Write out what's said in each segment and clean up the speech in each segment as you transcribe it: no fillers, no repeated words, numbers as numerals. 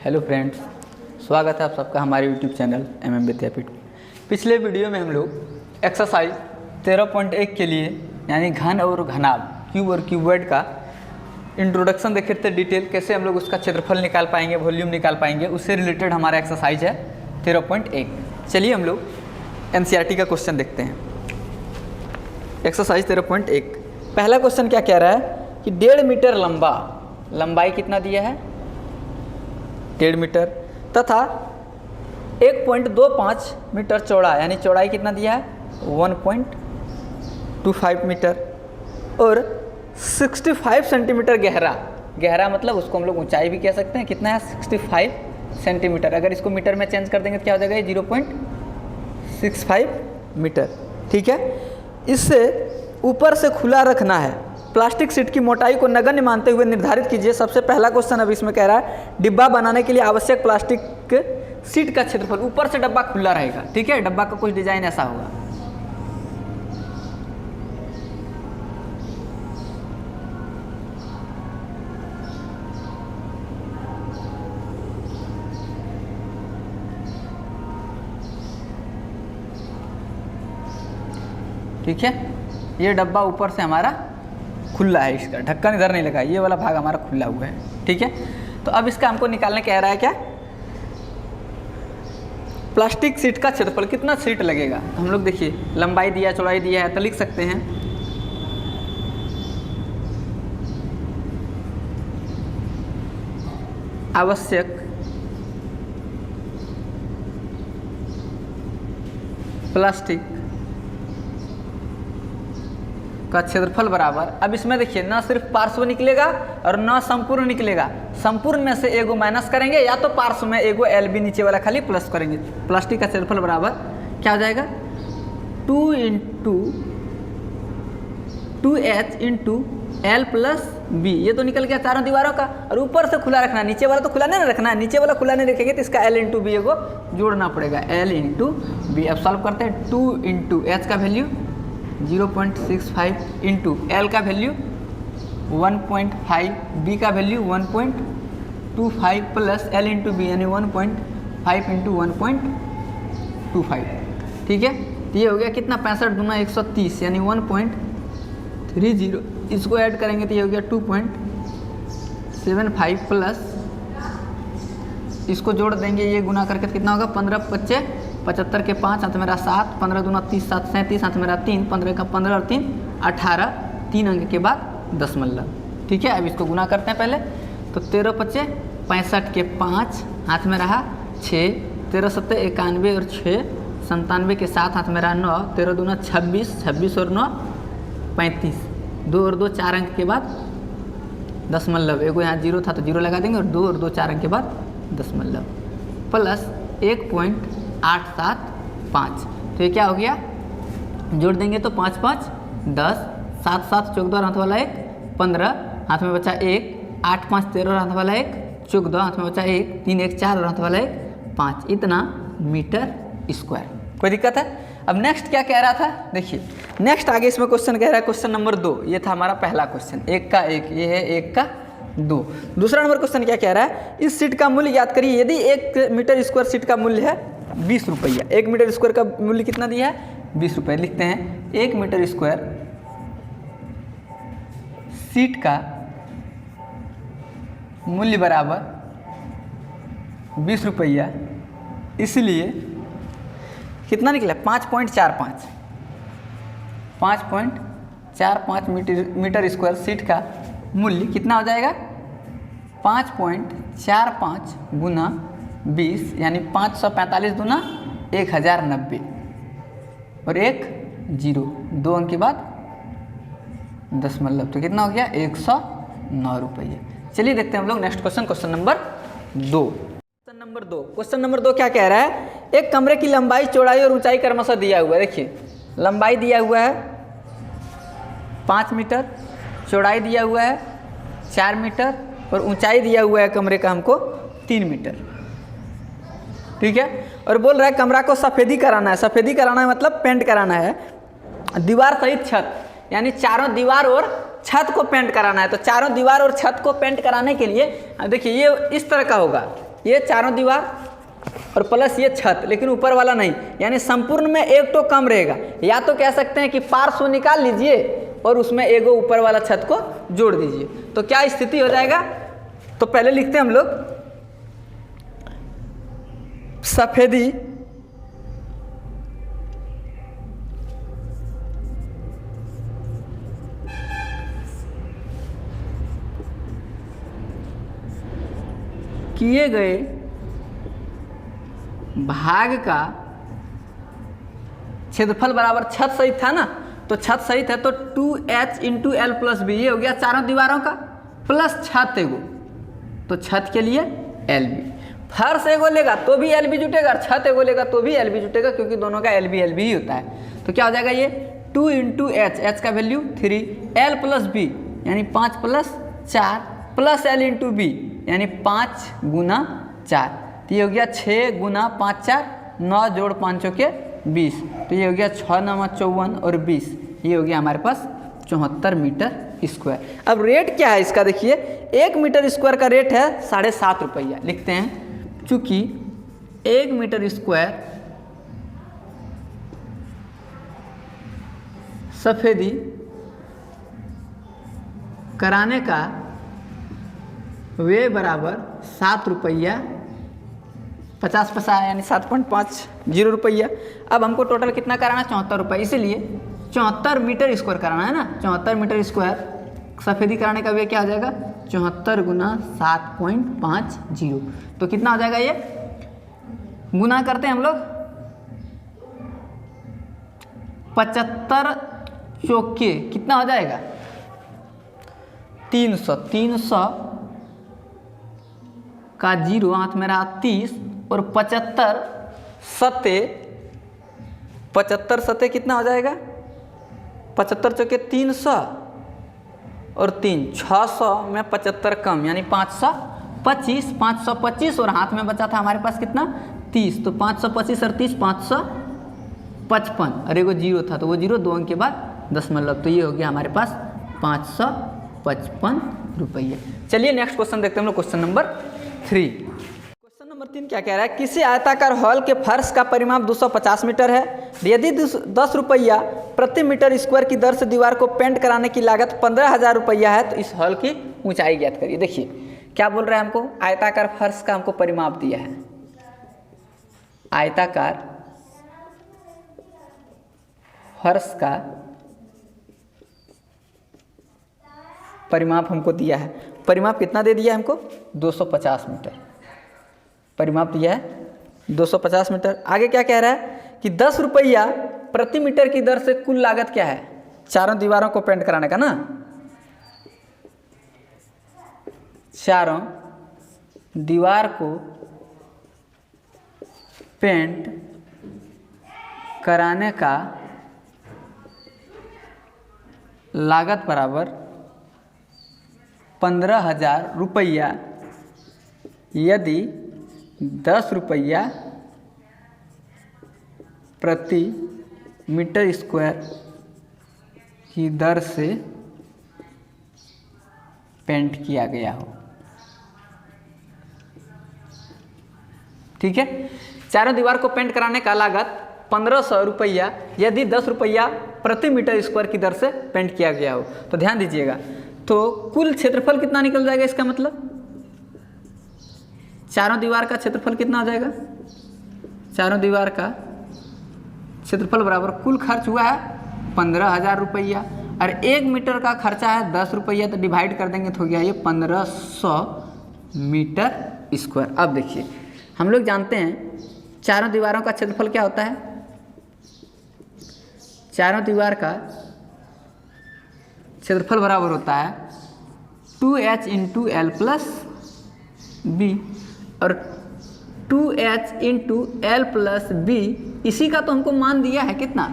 Hello friends, स्वागत है आप सबका हमारे यूट्यूब चैनल MM विद्यापीठ। पिछले वीडियो में हम लोग एक्सरसाइज 13.1 के लिए यानी घन और घनाभ क्यूब और क्यूबॉइड का इंट्रोडक्शन देखे थे। डिटेल कैसे हम लोग उसका क्षेत्रफल निकाल पाएंगे, वॉल्यूम निकाल पाएंगे, उससे रिलेटेड हमारा एक्सरसाइज है 13.1। चलिए हम लोग NCERT का क्वेश्चन देखते हैं। एक्सरसाइज 13.1 पहला क्वेश्चन क्या कह रहा है कि 1.5 मीटर लंबाई कितना दिया है 1.5 मीटर तथा 1.25 मीटर चौड़ा यानी चौड़ाई कितना दिया है 1.25 मीटर और 65 सेंटीमीटर गहरा मतलब उसको हम लोग ऊंचाई भी कह सकते हैं। कितना है 65 सेंटीमीटर। अगर इसको मीटर में चेंज कर देंगे तो क्या हो जाएगा 0.65 मीटर। ठीक है, इससे ऊपर से खुला रखना है। प्लास्टिक सीट की मोटाई को नगण्य मानते हुए निर्धारित कीजिए। सबसे पहला क्वेश्चन अब इसमें कह रहा है डिब्बा बनाने के लिए आवश्यक प्लास्टिक सीट का क्षेत्रफल। ऊपर से डब्बा खुला रहेगा, ठीक है, डब्बा का कुछ डिजाइन ऐसा होगा। ठीक है, ये डब्बा ऊपर से हमारा खुला है, इसका ढक्कन इधर नहीं लगा, ये वाला भाग हमारा खुला हुआ है। ठीक है, तो अब इसका हमको निकालने कह रहा है क्या प्लास्टिक सीट का क्षेत्रफल कितना सीट लगेगा। तो हम लोग देखिए लंबाई दिया चौड़ाई दिया है तो लिख सकते हैं आवश्यक प्लास्टिक का क्षेत्रफल बराबर। अब इसमें देखिए ना सिर्फ पार्श्व निकलेगा और ना संपूर्ण निकलेगा। संपूर्ण में से एगो माइनस करेंगे या तो पार्श्व में एगो LB नीचे वाला खाली प्लस करेंगे। प्लास्टिक का क्षेत्रफल बराबर क्या हो जाएगा 2 × 2H × L + B। ये तो निकल गया चारों दीवारों का और ऊपर से खुला रखना, नीचे वाला तो खुला नहीं रखना है। नीचे वाला खुला नहीं रखेंगे तो इसका L × B एगो जोड़ना पड़ेगा, L × B। अब सॉल्व करते हैं। 2 × H का वैल्यू 0.65 इंटू L का वैल्यू 1.5, B का वैल्यू 1.25 प्लस L × B यानी 1.5 × 1.25। ठीक है, तो ये हो गया कितना 65 दूना 130 यानी 1.30। इसको ऐड करेंगे तो ये हो गया 2.75 प्लस इसको जोड़ देंगे, ये गुना करके तो कितना होगा 15 × 25 75 के 5 हाथ मेरा 7, 15 दूना 30 7 37 हाथ मेरा 3, 15 का 15 और 3 18, 3 अंक के बाद दशमलव। ठीक है, अब इसको गुना करते हैं पहले तो 13 × 5 65 के 5 हाथ में रहा 6, 13 × 7 91 और 6 97 के 7 हाथ में रहा 9, 13 दूना 26, 26 और 9 35, 2 और 2 4 अंक के बाद दशमलव। एगो यहाँ 0 था तो 0 लगा देंगे और 2 और 2 4 अंक के बाद दशमलव प्लस 1.875। तो ये क्या हो गया जोड़ देंगे तो 5 5 10, 7 7 14 हाथ वाला 1 15 हाथ में बचा 1, 8 5 13 हाथ वाला 1 14 हाथ में बचा 1, 3 1 4 और हाथ वाला 1 5, इतना मीटर स्क्वायर। कोई दिक्कत है। अब नेक्स्ट क्या कह रहा था देखिए, नेक्स्ट आगे इसमें क्वेश्चन कह रहा है क्वेश्चन नंबर 2। ये था हमारा पहला क्वेश्चन, 1 का 1, ये है 1 का 2। दूसरा नंबर क्वेश्चन क्या कह रहा है इस सीट का मूल्य याद करिए। यदि 1 मीटर स्क्वायर सीट का मूल्य है 20 रुपया, 1 मीटर स्क्वायर का मूल्य कितना दिया है 20 रुपये। लिखते हैं 1 मीटर स्क्वायर सीट का मूल्य बराबर 20 रुपया, इसलिए कितना निकला 5.45 मीटर स्क्वायर सीट का मूल्य कितना हो जाएगा 5.45 गुना 20 यानी 545 दूना 1090 और 1 0 2 अंक के बाद दशमलव, तो कितना हो गया 109 रुपये। चलिए देखते हैं हम लोग next question, question number 2। Question number 2 क्या कह रहा है एक कमरे की लंबाई चौड़ाई और ऊंचाई क्रमशः दिया हुआ है। देखिए लंबाई दिया हुआ है 5 मीटर, चौड़ाई दिया हुआ है 4 मीटर और ऊंचाई दिया हुआ है कमरे का हमको 3 मीटर। ठीक है, और बोल रहा है कमरा को सफ़ेदी कराना है। सफ़ेदी कराना है मतलब पेंट कराना है, दीवार सहित छत यानी चारों दीवार और छत को पेंट कराना है। तो चारों दीवार और छत को पेंट कराने के लिए देखिए ये इस तरह का होगा, ये चारों दीवार और प्लस ये छत, लेकिन ऊपर वाला नहीं, यानी संपूर्ण में एक तो कम रहेगा। या तो कह सकते हैं कि पार्श्व निकाल लीजिए और उसमें एगो ऊपर वाला छत को जोड़ दीजिए, तो क्या स्थिति हो जाएगा। तो पहले लिखते हैं हम लोग सफेदी किए गए भाग का क्षेत्रफल बराबर छत सहित था ना, तो छत सहित है तो 2h into L plus B, ये हो गया चारों दीवारों का प्लस छत एगो, तो छत के लिए एल बी। फर्श एगो लेगा तो भी एल बी जुटेगा, छत एगो लेगा तो भी एल बी जुटेगा, क्योंकि दोनों का एल बी ही होता है। तो क्या हो जाएगा ये 2 इंटू एच का वैल्यू 3, एल प्लस बी यानी 5 plus 4 plus L into B यानी 5 गुना 4, तो ये हो गया 6 गुना 5 4, 9 जोड़ 5 के 20, तो ये हो गया 6 9 54 और 20, ये हो गया हमारे पास 74 मीटर स्क्वायर। अब रेट क्या है इसका, देखिए 1 मीटर स्क्वायर का रेट है 7.5 रुपया। लिखते हैं चूँकि 1 मीटर स्क्वायर सफेदी कराने का वे बराबर 7 रुपया 50 पैसा यानी 7.50 रुपया। अब हमको टोटल कितना कराना, 74 रुपये, इसीलिए 74 मीटर स्क्वायर कराना है ना। 74 मीटर स्क्वायर सफेदी कराने का वे क्या हो जाएगा, 74 गुना 7.50, तो कितना हो जाएगा, ये गुना करते हैं हम लोग 75 चौके कितना हो जाएगा 300, 300 का 0 हाथ में रहा 30 और 75 सते कितना हो जाएगा, 75 चौके 300 और 3 600 में 75 कम यानी 525 और हाथ में बचा था हमारे पास कितना 30, तो 525 और 30 555 और एगो 0 था तो वो 0 2 अंक के बाद दशमलव, तो ये हो गया हमारे पास 555 रुपये। चलिए नेक्स्ट क्वेश्चन देखते हैं हम लोग, क्वेश्चन नंबर 3। क्वेश्चन नंबर 3 क्या कह रहा है, किसी आयताकार हॉल के फर्श का परिमाप 250 मीटर है, यदि 10 रुपया प्रति मीटर स्क्वायर की दर से दीवार को पेंट कराने की लागत 15,000 रुपया है, तो इस हॉल की ऊंचाई ज्ञात करिए। देखिए क्या बोल रहा है हमको, आयताकार फर्श का हमको परिमाप दिया है, आयताकार फर्श का परिमाप हमको दिया है। परिमाप कितना दे दिया है हमको, 250 मीटर परिमाप दिया है, 250 मीटर। आगे क्या कह रहा है कि 10 रुपया प्रति मीटर की दर से कुल लागत क्या है, चारों दीवारों को पेंट कराने का ना, चारों दीवार को पेंट कराने का लागत बराबर 15,000 रुपया यदि 10 रुपया प्रति मीटर स्क्वायर की दर से पेंट किया गया हो। ठीक है, चारों दीवार को पेंट कराने का लागत 1500 रुपया यदि 10 रुपया प्रति मीटर स्क्वायर की दर से पेंट किया गया हो। तो ध्यान दीजिएगा, तो कुल क्षेत्रफल कितना निकल जाएगा, इसका मतलब चारों दीवार का क्षेत्रफल कितना हो जाएगा, चारों दीवार का क्षेत्रफल बराबर कुल खर्च हुआ है 15,000 रुपया और 1 मीटर का खर्चा है 10 रुपया, तो डिवाइड कर देंगे तो हो गया ये 1500 मीटर स्क्वायर। अब देखिए हम लोग जानते हैं चारों दीवारों का क्षेत्रफल क्या होता है, चारों दीवार का क्षेत्रफल बराबर होता है 2h into L plus B, और 2h into L plus B इसी का तो हमको मान दिया है कितना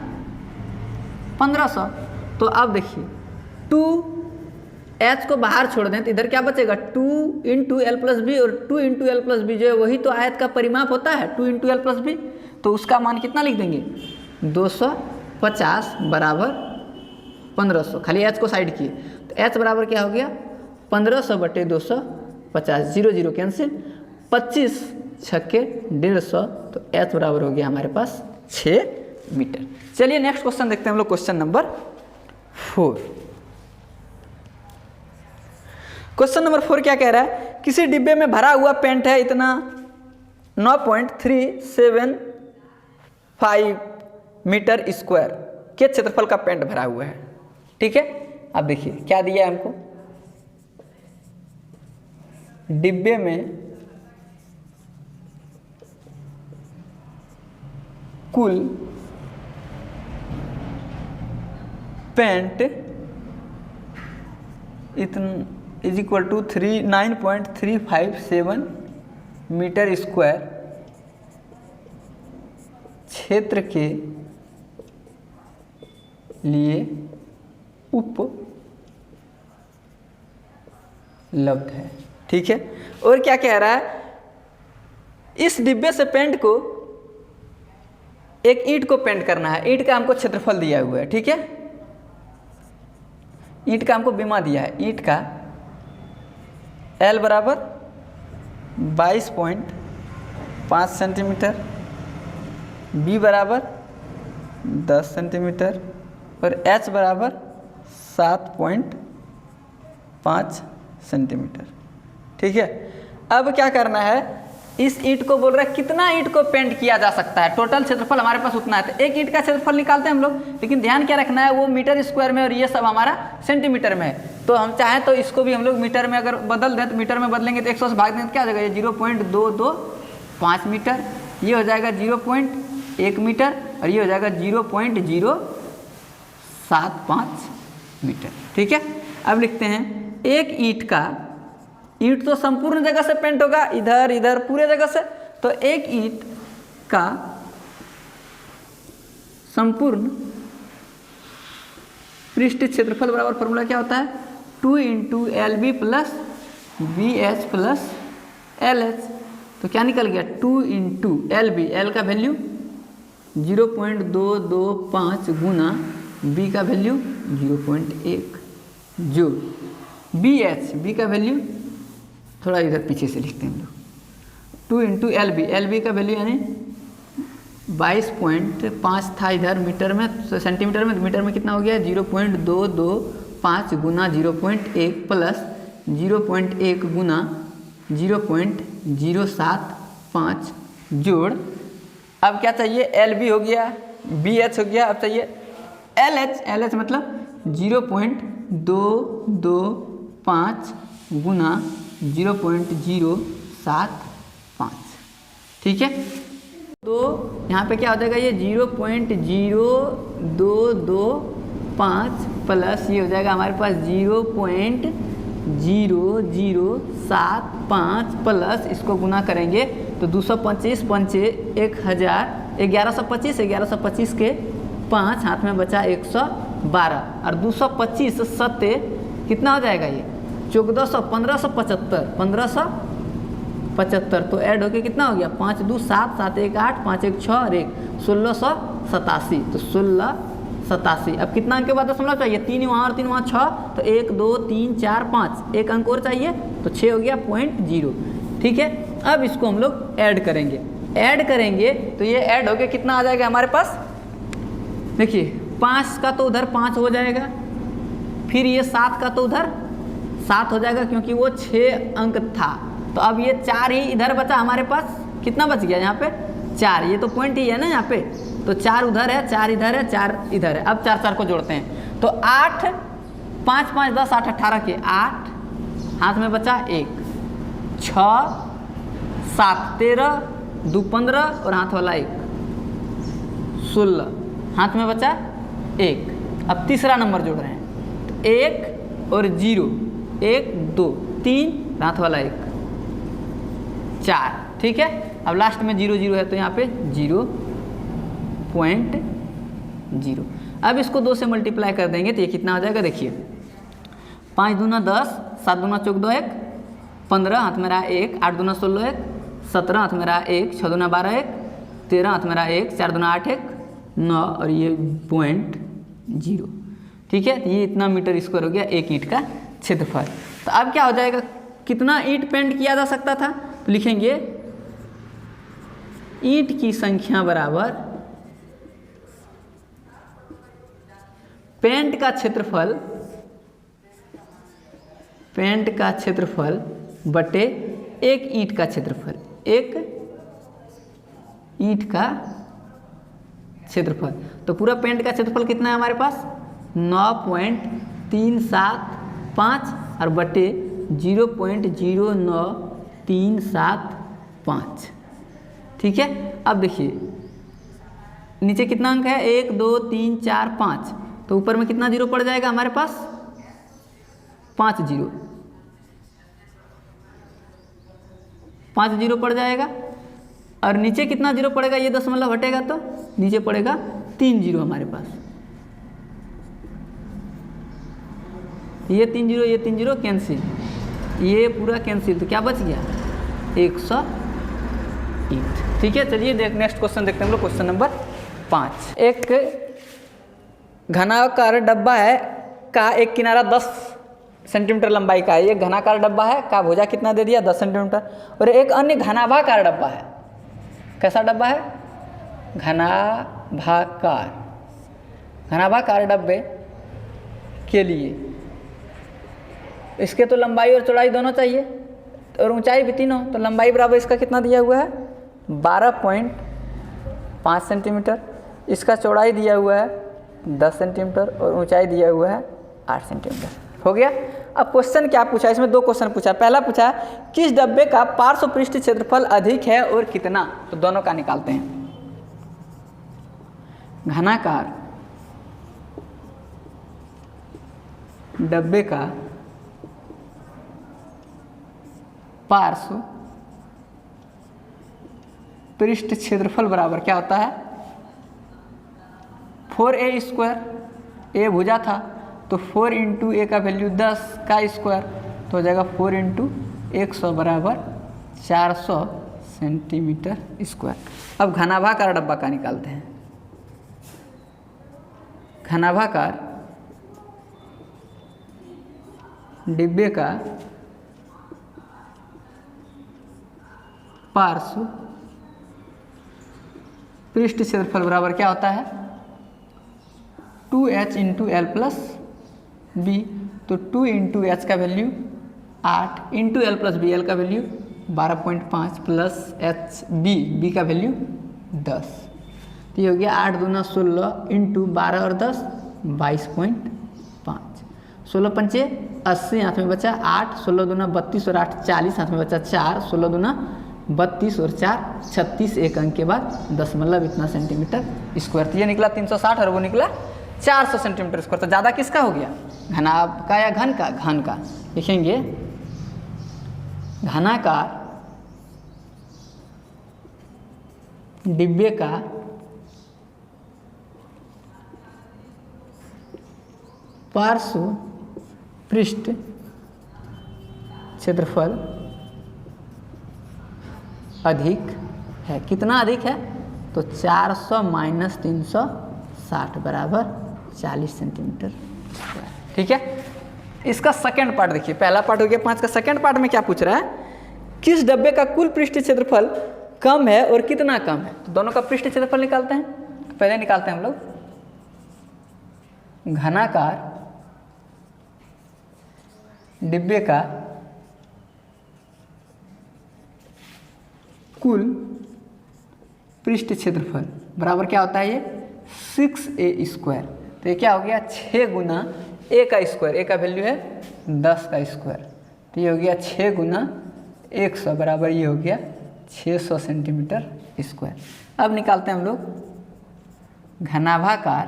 1500। तो अब देखिए 2h को बाहर छोड़ दें तो इधर क्या बचेगा 2 इंटू एल प्लस बी, और 2 इंटू एल प्लस बी जो है वही तो आयत का परिमाप होता है 2 इंटू एल प्लस बी, तो उसका मान कितना लिख देंगे 250 बराबर 1500, खाली h को साइड किए तो h बराबर क्या हो गया 1500 बटे 250, 0 0 कैंसिल, 25 छक्के 150, तो H बराबर हो गया हमारे पास 6 मीटर। चलिए नेक्स्ट क्वेश्चन देखते हैं हम लोग, क्वेश्चन नंबर 4। क्वेश्चन नंबर 4 क्या कह रहा है, किसी डिब्बे में भरा हुआ पेंट है इतना 9.375 मीटर स्क्वायर के क्षेत्रफल का पेंट भरा हुआ है। ठीक है, अब देखिए क्या दिया है हमको, डिब्बे में कुल पेंट इतना is equal to 9.357 metre square क्षेत्र के लिए उपलब्ध है। ठीक है, और क्या कह रहा है, इस डिब्बे से पेंट को एक ईंट को पेंट करना है। ईंट का हमको क्षेत्रफल दिया हुआ है। ठीक है, ईंट का हमको बीमा दिया है। ईंट का L बराबर 22.5 सेंटीमीटर, B बराबर 10 सेंटीमीटर और H बराबर 7.5 सेंटीमीटर। ठीक है, अब क्या करना है, इस ईंट को बोल रहा है कितना ईंट को पेंट किया जा सकता है, टोटल क्षेत्रफल हमारे पास उतना है। तो एक ईंट का क्षेत्रफल निकालते हैं हम लोग, लेकिन ध्यान क्या रखना है, वो मीटर स्क्वायर में और ये सब हमारा सेंटीमीटर में है। तो हम चाहें तो इसको भी हम लोग मीटर में अगर बदल दें, तो मीटर में बदलेंगे तो 100 से भाग देंगे तो क्या हो जाएगा, ये 0.225 मीटर, ये हो जाएगा 0.1 मीटर और ये हो जाएगा 0.075 मीटर। ठीक है, अब लिखते हैं एक ईंट तो संपूर्ण जगह से पेंट होगा, इधर इधर पूरे जगह से। तो एक ईंट का संपूर्ण पृष्ठ क्षेत्रफल बराबर फॉर्मूला क्या होता है, 2 × LB + BH + LH। तो क्या निकल गया, 2 × LB, L का वैल्यू 0.225 गुना B का वैल्यू 0.1 जो BH, B का वैल्यू थोड़ा इधर पीछे से लिखते हैं हम लोग, 2 × LB, LB का वैल्यू यानी 22.5 था इधर मीटर में, सेंटीमीटर में, मीटर में कितना हो गया 0.225 गुना 0.1 प्लस 0.1 गुना 0.075 जोड़, अब क्या चाहिए, LB हो गया, BH हो गया, अब चाहिए LH। LH मतलब 0.225 गुना 0.075। ठीक है, तो यहाँ पे क्या हो जाएगा, ये 0.0225 प्लस ये हो जाएगा हमारे पास 0.0075 प्लस इसको गुना करेंगे तो 225 पंचे 1000, 1125, 1125 के 5 हाथ में बचा 112 और 225 सत्ते कितना हो जाएगा, ये 1400, 1575 तो ऐड होके कितना हो गया, 5 2 7 7 1 8 5 1 6 और 1 1687। तो 1687, अब कितना अंक के बाद दशमलव चाहिए, 3 वहाँ और 3 वहाँ 6, तो 1 2 3 4 5, एक अंक और चाहिए तो 6 हो गया 0.0। ठीक है, अब इसको हम लोग ऐड करेंगे तो ये ऐड होके कितना आ जाएगा हमारे पास, देखिए 5 का तो उधर 5 हो जाएगा, फिर ये 7 का तो उधर 7 हो जाएगा क्योंकि वो 6 अंक था। तो अब ये 4 ही इधर बचा हमारे पास, कितना बच गया यहाँ पे 4, ये तो पॉइंट ही है ना यहाँ पे, तो 4 उधर है, 4 इधर है, 4 इधर है। अब 4 4 को जोड़ते हैं तो 8 5 5 10 8 18 के 8 हाथ में बचा 1 6 7 13 2 15 और हाथ वाला 1 16 हाथ में बचा 1। अब तीसरा नंबर जोड़ रहे हैं तो 1 और 0 1 2 3 हाथ वाला 1 4। ठीक है, अब लास्ट में 0 0 है तो यहाँ पे 0.0। अब इसको 2 से मल्टीप्लाई कर देंगे तो ये कितना हो जाएगा, देखिए 5 दूना 10, 7 दूना 14 1 15 हाथ में रहा 1, 8 दूना 16 1 17 हाथ में रहा 1, 6 दूना 12 1 13 हाथ में रहा 1, 4 दूना 8 1 9 और ये 0.0। ठीक है, ये इतना मीटर स्क्वायर हो गया एक ईंट का क्षेत्रफल। तो अब क्या हो जाएगा, कितना ईंट पेंट किया जा सकता था, तो लिखेंगे ईंट की संख्या बराबर पेंट का क्षेत्रफल बटे एक ईंट का क्षेत्रफल, एक ईंट का क्षेत्रफल। तो पूरा पेंट का क्षेत्रफल कितना है हमारे पास 9.375 और बटे 0.09375। ठीक है, अब देखिए नीचे कितना अंक है 1 2 3 4 5, तो ऊपर में कितना जीरो पड़ जाएगा हमारे पास 5 जीरो, 5 जीरो पड़ जाएगा। और नीचे कितना जीरो पड़ेगा, ये दशमलव हटेगा तो नीचे पड़ेगा 3 जीरो हमारे पास। ये 3 जीरो, ये 3 जीरो कैंसिल, ये पूरा कैंसिल, तो क्या बच गया 100 ईंट। ठीक है, चलिए नेक्स्ट क्वेश्चन देखते हैं हम लोग। Question number 5। एक घनाकार डब्बा है का एक किनारा 10 सेंटीमीटर लंबाई का है। ये घनाकार डब्बा है का भुजा कितना दे दिया 10 सेंटीमीटर। और एक अन्य घनाभाकार डब्बा है। कैसा डब्बा है घनाभाकार डब्बे के लिए इसके तो लंबाई और चौड़ाई दोनों चाहिए और ऊंचाई भी तीनों। तो लंबाई बराबर इसका कितना दिया हुआ है 12.5 सेंटीमीटर, इसका चौड़ाई दिया हुआ है 10 सेंटीमीटर और ऊंचाई दिया हुआ है 8 सेंटीमीटर। हो गया। अब क्वेश्चन क्या पूछा, इसमें 2 क्वेश्चन पूछा। पहला पूछा किस डब्बे का पार्श्व पृष्ठ क्षेत्रफल अधिक है और कितना, तो दोनों का निकालते हैं। घनाकार डब्बे का पार्श्व पृष्ठ क्षेत्रफल बराबर क्या होता है 4a²। ए भुजा था तो 4 × a का वैल्यू 10 का स्क्वायर, तो हो जाएगा 4 × 100 बराबर 400 सेंटीमीटर स्क्वायर। अब घनाभाकार डब्बा का निकालते हैं। घनाभाकार डिब्बे का पार्श्व पृष्ठ क्षेत्रफल बराबर क्या होता है 2h × l + b। तो 2 × h का वैल्यू 8 × l + b, l का वैल्यू 12.5 प्लस h b का वैल्यू 10। तो ये हो गया 8 दूना 16 × 12 और 10 22.5। 16 पंचे 80, हाथ में बचा 8, 16 दूना 32 और 8 40, हाथ में बचा 4, 16 दूना 32 और 4 36, एक अंक के बाद दशमलव इतना सेंटीमीटर स्क्वायर। तो ये निकला 360 और वो निकला 400 सेंटीमीटर स्क्वायर। तो ज़्यादा किसका हो गया घनाभ का या घन का? घन का। लिखेंगे घनाकार डिब्बे का पार्श्व पृष्ठ क्षेत्रफल अधिक है। कितना अधिक है? तो 400 - 360 बराबर 40 सेंटीमीटर स्क्वायर। ठीक है। इसका सेकंड पार्ट देखिए, पहला पार्ट हो गया 5 का। सेकंड पार्ट में क्या पूछ रहा है, किस डब्बे का कुल पृष्ठ क्षेत्रफल कम है और कितना कम है। तो दोनों का पृष्ठ क्षेत्रफल निकालते हैं। पहले निकालते हैं हम लोग घनाकार डिब्बे का कुल पृष्ठ क्षेत्रफल बराबर क्या होता है, ये 6a²। तो ये क्या हो गया 6 गुना a का स्क्वायर, a का वैल्यू है 10 का स्क्वायर। तो ये हो गया 6 गुना 100 बराबर ये हो गया 600 सेंटीमीटर स्क्वायर। अब निकालते हैं हम लोग घनाभाकार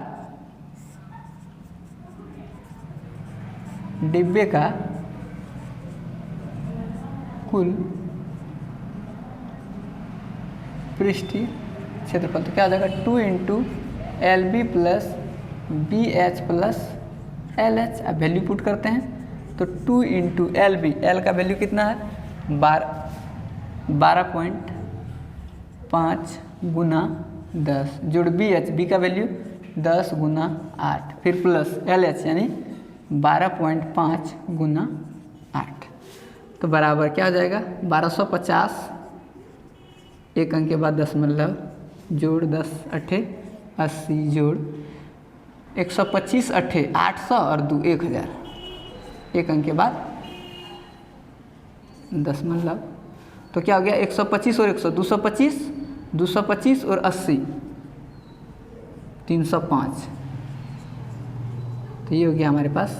डिब्बे का कुल पृष्ठीय क्षेत्रफल। तो क्या हो जाएगा 2 × LB + BH + LH। अब वैल्यू पुट करते हैं तो 2 × LB, L का वैल्यू कितना है 12.5 गुना 10 जोड़ BH, B का वैल्यू 10 गुना 8 फिर प्लस LH यानी 12.5 गुना 8। तो बराबर क्या हो जाएगा 1250, एक अंक के बाद दशमलव, जोड़ 10 अट्ठे 80, जोड़ 125 अट्ठे 800 और 2 1000, एक अंक के बाद दशमलव। तो क्या हो गया 125 और 100 225, 225 और 80 305। तो ये हो गया हमारे पास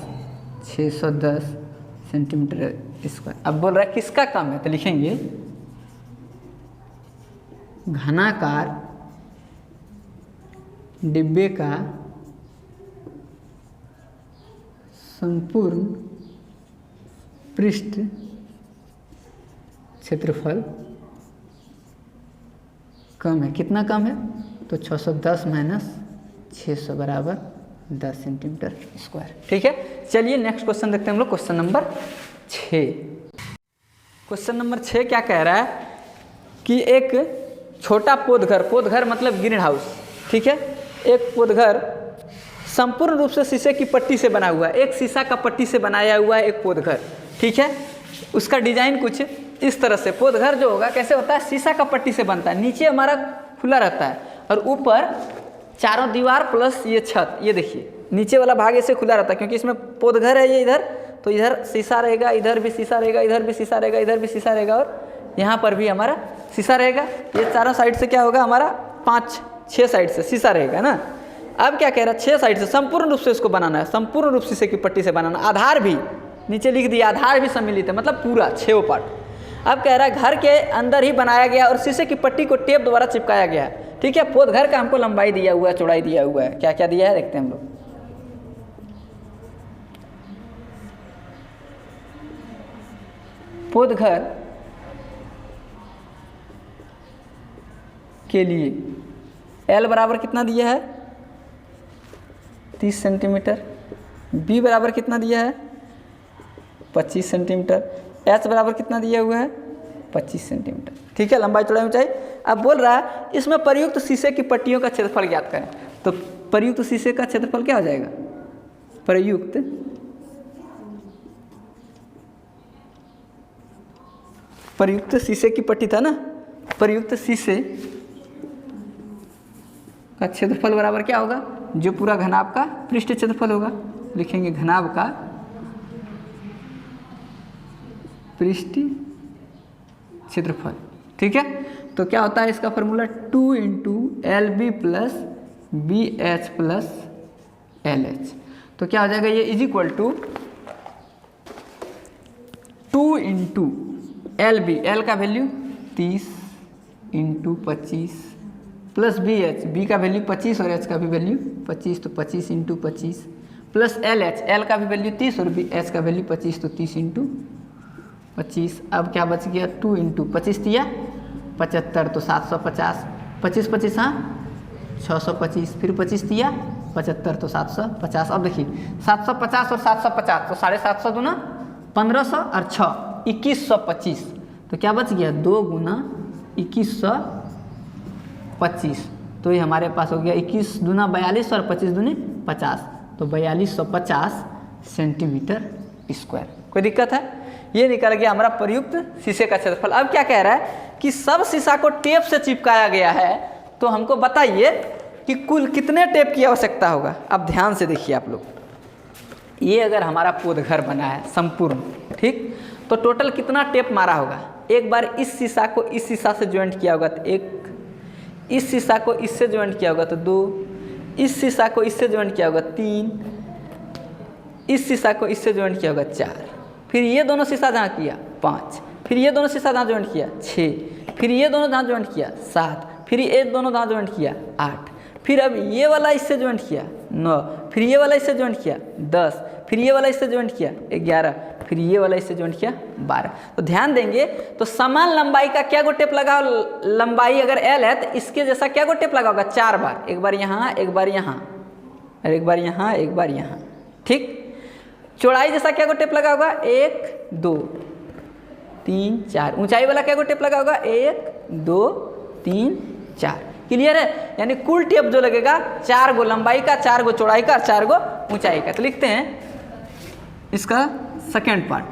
610 सेंटीमीटर स्क्वायर। अब बोल रहा है किसका कम है, तो लिखेंगे घनाकार डिब्बे का संपूर्ण पृष्ठ क्षेत्रफल कम है। कितना कम है, तो 610 माइनस 600 बराबर 10 सेंटीमीटर स्क्वायर। ठीक है, चलिए नेक्स्ट क्वेश्चन देखते हैं हम लोग, क्वेश्चन नंबर 6। क्वेश्चन नंबर 6 क्या कह रहा है कि एक छोटा पोदघर मतलब ग्रीन हाउस, ठीक है, एक पोदघर संपूर्ण रूप से शीशे की पट्टी से बना हुआ है। एक शीशा का पट्टी से बनाया हुआ है एक पोदघर, ठीक है। उसका डिजाइन कुछ इस तरह से, पोदघर जो होगा कैसे होता है, शीशा का पट्टी से बनता है, नीचे हमारा खुला रहता है और ऊपर चारों दीवार प्लस ये छत, ये देखिए नीचे वाला भाग ऐसे खुला रहता है क्योंकि इसमें पोदघर है ये इधर, तो इधर शीशा रहेगा, इधर भी शीशा रहेगा, इधर भी शीशा रहेगा, इधर भी शीशा रहेगा और यहाँ पर भी हमारा शीशा रहेगा। ये चारों साइड से क्या होगा हमारा 5-6 साइड से शीशा रहेगा ना। अब क्या कह रहा है 6 साइड से संपूर्ण रूप से इसको बनाना है, संपूर्ण रूप शीशे की पट्टी से बनाना। आधार भी नीचे लिख दिया, आधार भी सम्मिलित है, मतलब पूरा 6 पार्ट। अब कह रहा है घर के अंदर ही बनाया गया और शीशे की पट्टी को टेप द्वारा चिपकाया गया है, ठीक है। पोदघर का हमको लंबाई दिया हुआ है, चौड़ाई दिया हुआ है, क्या क्या दिया है देखते हैं हम लोग। पोदघर के लिए L बराबर कितना दिया है 30 सेंटीमीटर, B बराबर कितना दिया है 25 सेंटीमीटर, H बराबर कितना दिया हुआ है 25 सेंटीमीटर, ठीक है, लंबाई चौड़ाई ऊंचाई। अब बोल रहा है इसमें प्रयुक्त शीशे की पट्टियों का क्षेत्रफल ज्ञात करें। तो प्रयुक्त शीशे का क्षेत्रफल क्या हो जाएगा, प्रयुक्त शीशे की पट्टी था ना, प्रयुक्त शीशे का क्षेत्रफल बराबर क्या होगा, जो पूरा घनाभ का पृष्ठ क्षेत्रफल होगा। लिखेंगे घनाभ का पृष्ठ क्षेत्रफल, ठीक है। तो क्या होता है इसका फॉर्मूला 2 × LB + BH + LH। तो क्या हो जाएगा ये is equal to 2 × LB, L का वैल्यू 30 × 25 प्लस BH, B का वैल्यू 25 और H का भी वैल्यू 25, तो 25 × 25 प्लस LH, L का भी वैल्यू 30 और H का वैल्यू 25, तो 30 × 25। अब क्या बच गया 2 × 25 दिया 75, तो 750, 25 25 हाँ 625, फिर 25 दिया 75, तो 750। अब देखिए 750 और 750, तो 750 दूना 1500 और 6 2125, तो क्या बच गया 2 × 2125, तो ये हमारे पास हो गया 21 दूना 42 और 25 दूनी 50, तो 4250 सेंटीमीटर स्क्वायर। कोई दिक्कत है, ये निकल गया हमारा प्रयुक्त शीशे का क्षेत्रफल। अब क्या कह रहा है कि सब शीशा को टेप से चिपकाया गया है, तो हमको बताइए कि कुल कितने टेप की आवश्यकता होगा। अब ध्यान से देखिए आप लोग, ये अगर हमारा पोदघर बना है संपूर्ण, ठीक, तो टोटल कितना टेप मारा होगा। एक बार इस शीशा को इस शीशा से ज्वाइंट किया होगा तो 1, इस शीशा को इससे ज्वाइंट किया होगा तो 2, इस शीशा को इससे ज्वाइंट किया होगा 3, इस शीशा को इससे ज्वाइंट किया होगा 4, फिर ये दोनों शीशा जहाँ किया 5, फिर ये दोनों शीशा जहाँ ज्वाइंट किया 6, फिर ये दोनों जहाँ ज्वाइंट किया 7, फिर ये दोनों जहाँ ज्वाइंट किया 8, फिर अब ये वाला इससे ज्वाइंट किया 9, फिर ये वाला इससे ज्वाइंट किया 10, फिर ये वाला इससे ज्वाइंट किया 11, फिर ये वाला इससे ज्वाइंट किया 12। तो ध्यान देंगे तो समान लंबाई का क्या गो टेप लगाओ, लंबाई अगर L है तो इसके जैसा क्या गो टेप लगाओगा 4 बार, एक बार यहाँ, एक बार यहाँ और एक बार यहाँ, एक बार यहाँ, ठीक। चौड़ाई जैसा क्या गो टेप लगाओगा 1 2 3 4, ऊंचाई वाला क्या गो टेप लगाओगा 1 2 3 4। क्लियर है, यानी कुल टेप जो लगेगा 4 गो लंबाई का, 4 गो चौड़ाई का और 4 गो ऊंचाई का। तो लिखते हैं इसका सेकेंड पार्ट,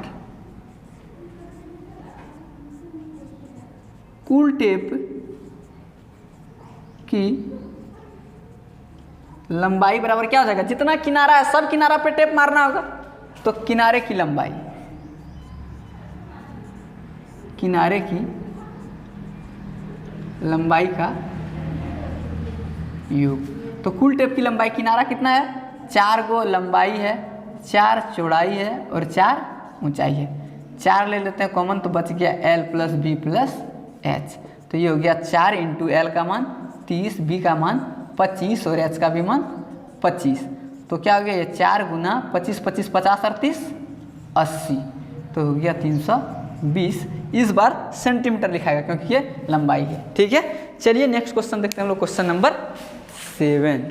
कुल टेप की लंबाई बराबर क्या हो जाएगा, जितना किनारा है सब किनारा पे टेप मारना होगा, तो किनारे की लंबाई, किनारे की लंबाई का योग। तो कुल टेप की लंबाई, किनारा कितना है, 4 गो लंबाई है, 4 चौड़ाई है और 4 ऊंचाई है। 4 ले लेते हैं कॉमन, तो बच गया L plus B plus H. तो ये हो गया 4 इंटू एल का मान 30, बी का मान 25 और एच का भी मान 25। तो क्या हो गया, ये 4 गुना 25, 25, 50 और 30, 80। तो हो गया 320। इस बार सेंटीमीटर लिखाएगा क्योंकि ये लंबाई है। ठीक है, चलिए नेक्स्ट क्वेश्चन देखते हैं हम लोग, क्वेश्चन नंबर 7।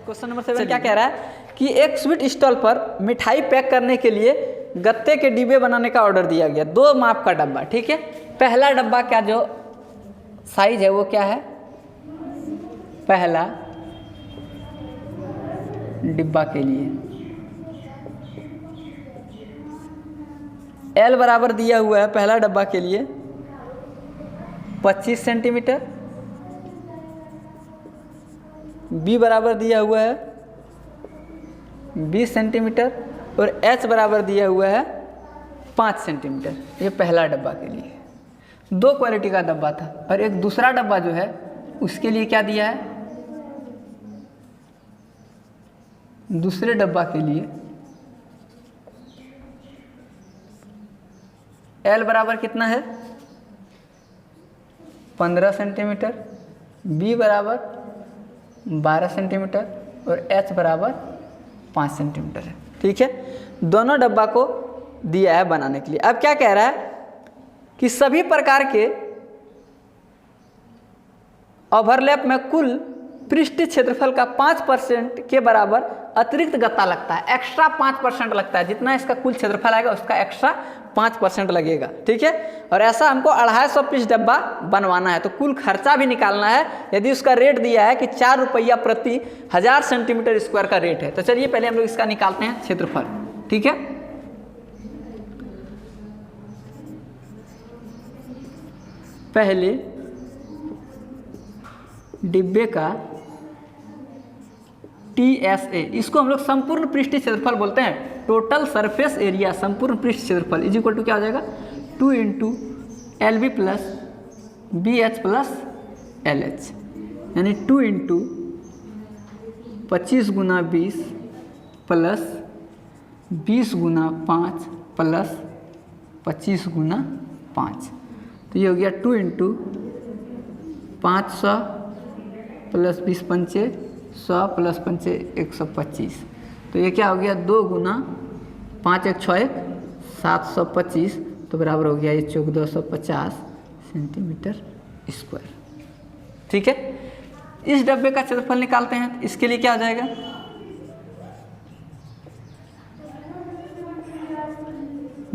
क्वेश्चन नंबर 7 क्या कह रहा है कि एक स्वीट स्टॉल पर मिठाई पैक करने के लिए गत्ते के डिब्बे बनाने का ऑर्डर दिया गया, 2 माप का डब्बा। ठीक है, पहला डब्बा का जो साइज है वो क्या है, पहला डिब्बा के लिए L बराबर दिया हुआ है पहला डब्बा के लिए 25 सेंटीमीटर, B बराबर दिया हुआ है 20 सेंटीमीटर और H बराबर दिया हुआ है 5 सेंटीमीटर। ये पहला डब्बा के लिए 2 क्वालिटी का डब्बा था। और एक दूसरा डब्बा जो है उसके लिए क्या दिया है, दूसरे डब्बा के लिए L बराबर कितना है 15 सेंटीमीटर, B बराबर 12 सेंटीमीटर और H बराबर 5 सेंटीमीटर है। ठीक है, दोनों डब्बा को दिया है बनाने के लिए। अब क्या कह रहा है कि सभी प्रकार के ओवरलैप में कुल पृष्ठीय क्षेत्रफल का 5% के बराबर अतिरिक्त गत्ता लगता है, एक्स्ट्रा 5% लगता है। जितना इसका कुल क्षेत्रफल आएगा उसका एक्स्ट्रा 5% लगेगा। ठीक है, और ऐसा हमको 250 पीस डब्बा बनवाना है, तो कुल खर्चा भी निकालना है। यदि उसका रेट दिया है कि 4 रुपया प्रति 1000 सेंटीमीटर स्क्वायर का रेट है, तो चलिए पहले हम लोग इसका निकालते हैं क्षेत्रफल। ठीक है, पहले डिब्बे का TSA, इसको हम लोग संपूर्ण पृष्ठीय क्षेत्रफल बोलते हैं, टोटल सरफेस एरिया, संपूर्ण पृष्ठ क्षेत्रफल इज इक्वल टू क्या हो जाएगा 2 into LB plus BH plus LH, यानी 2 इंटू 25 गुना 20 प्लस 20 गुना 5 प्लस 25 गुना 5। तो ये हो गया 2 इंटू 500 प्लस 20 पंचे 100 प्लस पंचे 125। तो ये क्या हो गया 2 गुना 5 1 6 1 725, तो बराबर हो गया ये 1450 सेंटीमीटर स्क्वायर। ठीक है, इस डब्बे का क्षेत्रफल निकालते हैं। इसके लिए क्या हो जाएगा,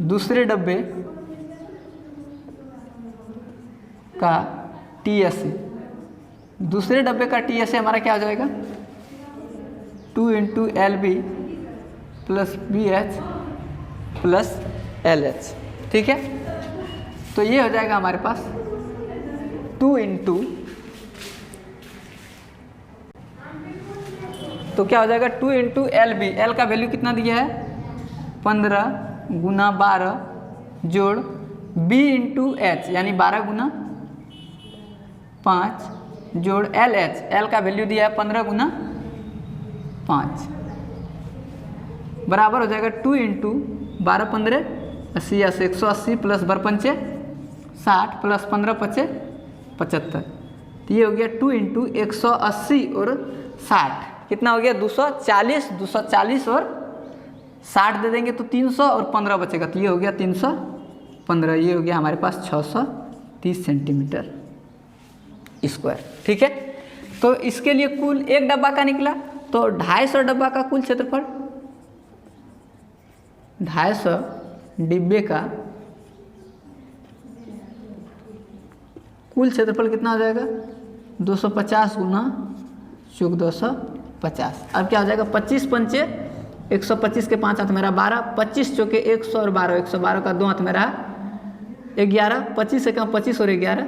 दूसरे डब्बे का TSA, दूसरे डब्बे का TSA हमारा क्या हो जाएगा 2 into LB plus BH plus LH। ठीक है, तो ये हो जाएगा हमारे पास 2 इंटू, तो क्या हो जाएगा 2 इंटू LB, L का वैल्यू कितना दिया है 15 गुना 12 जोड़ B इंटू H यानी 12 गुना 5 जोड़ LH, L का वैल्यू दिया है 15 गुना 5 बराबर हो जाएगा 2 इंटू 12 15 80 80 180 प्लस 12 पंचे 60 प्लस 15 पचे 75। तो ये हो गया 2 इंटू 180 और 60 कितना हो गया 240, 240 और 60 दे देंगे तो 300 और 15 बचेगा, तो ये हो गया 315। ये हो गया हमारे पास 630 सेंटीमीटर स्क्वायर। ठीक है, तो इसके लिए कुल एक डब्बा का निकला, तो 250 डब्बा का कुल क्षेत्रफल, 250 डिब्बे का कुल क्षेत्रफल कितना हो जाएगा 250 गुना 1450। अब क्या हो जाएगा 25 पंचे 125 के 5 हाथ मेरा 12, 25 चौके 100 और 12, 112 का 2 हाथ मेरा 11, 25 से कम 25 और 11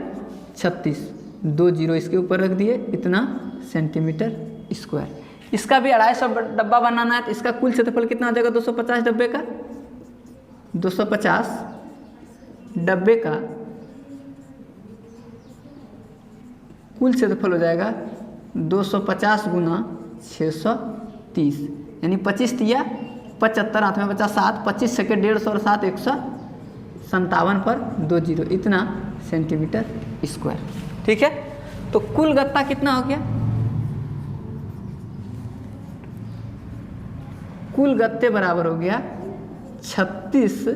36, 2 जीरो इसके ऊपर रख दिए, इतना सेंटीमीटर स्क्वायर। इसका भी 250 डब्बा बनाना है, तो इसका कुल क्षेत्रफल कितना हो जाएगा 250 डब्बे का। 250 डब्बे का कुल क्षेत्रफल हो जाएगा 250 गुना 630, यानी 25 तिया 75, हाथ में बचा 7, 25 सेकेंड 150 और 7 157 पर 2 जीरो, इतना सेंटीमीटर स्क्वायर। ठीक है, तो कुल गत्ता कितना हो गया, कुल गत्ते बराबर हो गया 36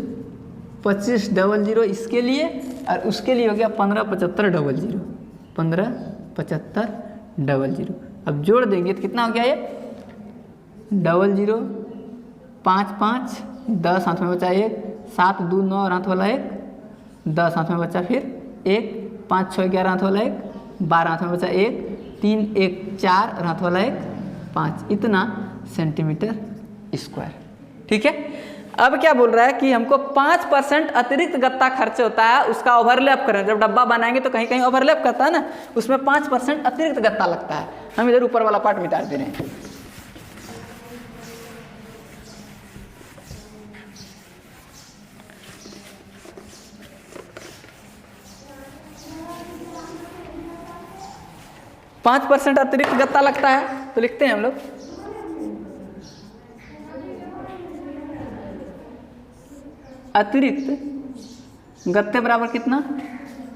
25 00 इसके लिए, और उसके लिए हो गया 15 75 00, 15 75 00। अब जोड़ देंगे तो कितना हो गया ये 00 5 5 10, हाथ में बचा 1, 7 2 9 और हाथ वाला 1, 10 हाथ में बचा फिर 1, 5 6 11 हाथ वाला 1, 12 हाथ में बचा 1, 3 1 4 और हाथ वाला 1 5, इतना सेंटीमीटर स्क्वायर। ठीक है, अब क्या बोल रहा है कि हमको 5% अतिरिक्त गत्ता खर्च होता है, उसका ओवरलैप करें। जब डब्बा बनाएंगे तो कहीं कहीं ओवरलैप करता है ना, उसमें 5% अतिरिक्त गत्ता लगता है। हम इधर ऊपर वाला पार्ट मिटा दे रहे हैं। पाँच % अतिरिक्त गत्ता लगता है, तो लिखते हैं हम लोग अतिरिक्त गत्ते बराबर कितना,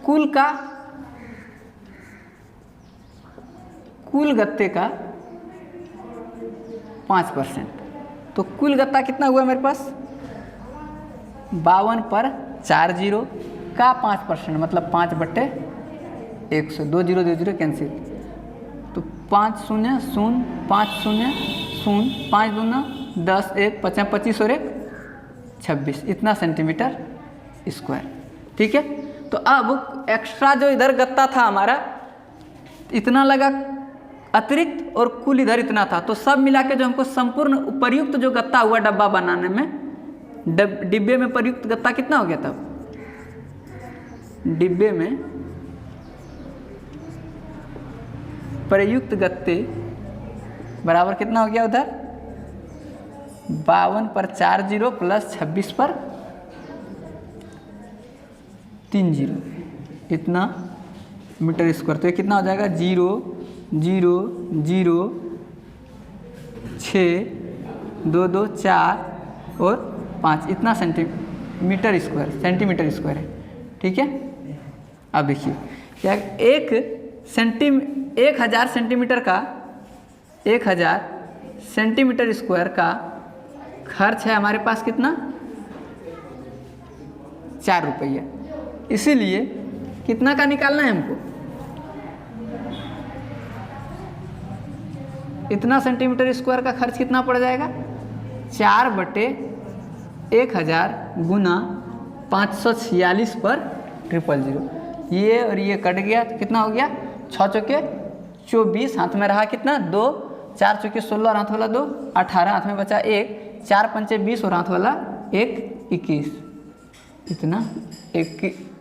कुल गत्ते का 5%। तो कुल गत्ता कितना हुआ मेरे पास 52 पर 4 जीरो का 5%, मतलब 5/100, 2 जीरो 2 जीरो कैंसिल, तो 5 0 0 5 0 0 5 दूना 10, 1 5 25 और 1 26, इतना सेंटीमीटर स्क्वायर। ठीक है, तो अब एक्स्ट्रा जो इधर गत्ता था हमारा इतना लगा अतिरिक्त, और कुल इधर इतना था, तो सब मिला के जो हमको संपूर्ण उपयुक्त जो गत्ता हुआ डब्बा बनाने में, डिब्बे में प्रयुक्त गत्ता कितना हो गया तब, डिब्बे में प्रयुक्त गत्ते बराबर कितना हो गया उधर 52 पर 4 जीरो प्लस 26 पर 3 जीरो, इतना मीटर स्क्वायर। तो ये कितना हो जाएगा 0 0 0 6 2 2 4 और 5, इतना सेंटीमीटर स्क्वायर है। ठीक है, अब देखिए क्या 1000 सेंटीमीटर का 1000 सेंटीमीटर स्क्वायर का खर्च है हमारे पास कितना 4 रुपया, इसीलिए कितना का निकालना है हमको, इतना सेंटीमीटर स्क्वायर का खर्च कितना पड़ जाएगा 4/1000 गुना 546 पर 000। ये और ये कट गया तो कितना हो गया 6 चौके 24, हाथ में रहा कितना 2, 4 चौके 16 और हाथ वाला 2 18, हाथ में बचा 1, 4 पंचे 20 और हाथ वाला 1 21, इतना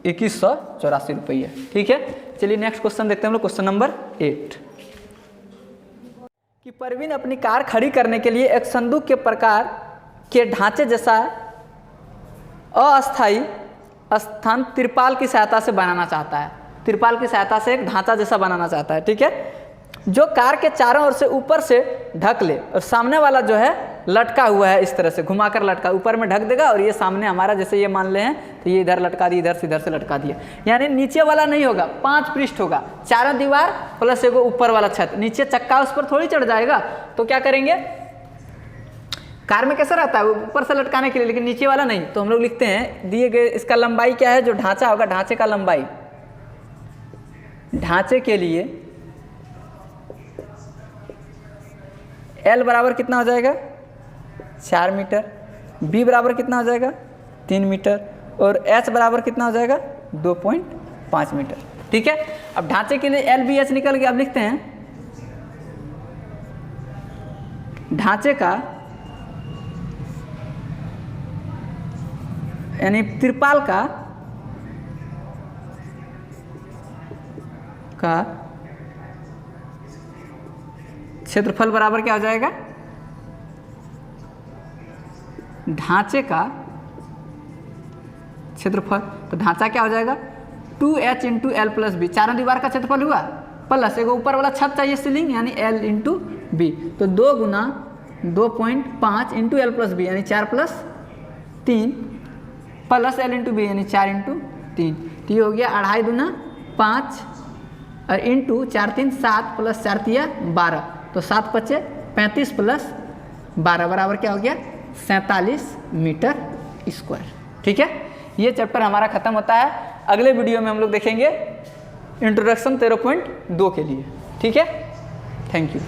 2184 रुपया। ठीक है, चलिए नेक्स्ट क्वेश्चन देखते हैं हम लोग, क्वेश्चन नंबर 8 कि परवीन अपनी कार खड़ी करने के लिए एक संदूक के प्रकार के ढांचे जैसा अस्थायी स्थान तिरपाल की सहायता से बनाना चाहता है। तिरपाल की सहायता से एक ढांचा जैसा बनाना चाहता है। ठीक है, जो कार के चारों ओर से ऊपर से ढक ले, और सामने वाला जो है लटका हुआ है, इस तरह से घुमाकर लटका ऊपर में ढक देगा, और ये सामने हमारा जैसे ये मान ले हैं तो ये इधर लटका दिया, इधर से लटका दिया, यानी नीचे वाला नहीं होगा, 5 पृष्ठ होगा, चारों दीवार प्लस एगो ऊपर वाला छत, नीचे चक्का उस पर थोड़ी चढ़ जाएगा। तो क्या करेंगे, कार में कैसा रहता है ऊपर से लटकाने के लिए, लेकिन नीचे वाला नहीं। तो हम लोग लिखते हैं दिए गए इसका लंबाई क्या है, जो ढांचा होगा ढांचे का लंबाई, ढांचे के लिए L बराबर कितना हो जाएगा 4 मीटर, B बराबर कितना हो जाएगा 3 मीटर, और H बराबर कितना हो जाएगा 2.5 मीटर। ठीक है, अब ढांचे के लिए LBH निकल गया। अब लिखते हैं ढांचे का यानी तिरपाल का का क्षेत्रफल बराबर क्या हो जाएगा, ढांचे का क्षेत्रफल। तो ढांचा क्या हो जाएगा 2h into L plus B, चारों दीवार का क्षेत्रफल हुआ, प्लस एक ऊपर वाला छत चाहिए सीलिंग यानी l इंटू बी। तो 2 गुना 2.5 इंटू एल प्लस बी यानी 4 plus 3 plus l into B यानी 4 इंटू 3। तो ये हो गया 2.5 दूना 5 और इंटू 4 3 7 प्लस 4 तिया 12। तो 7 पचे 35 प्लस 12 बराबर क्या हो गया 47 मीटर स्क्वायर। ठीक है, ये चैप्टर हमारा खत्म होता है। अगले वीडियो में हम लोग देखेंगे इंट्रोडक्शन 13.2 के लिए। ठीक है, थैंक यू।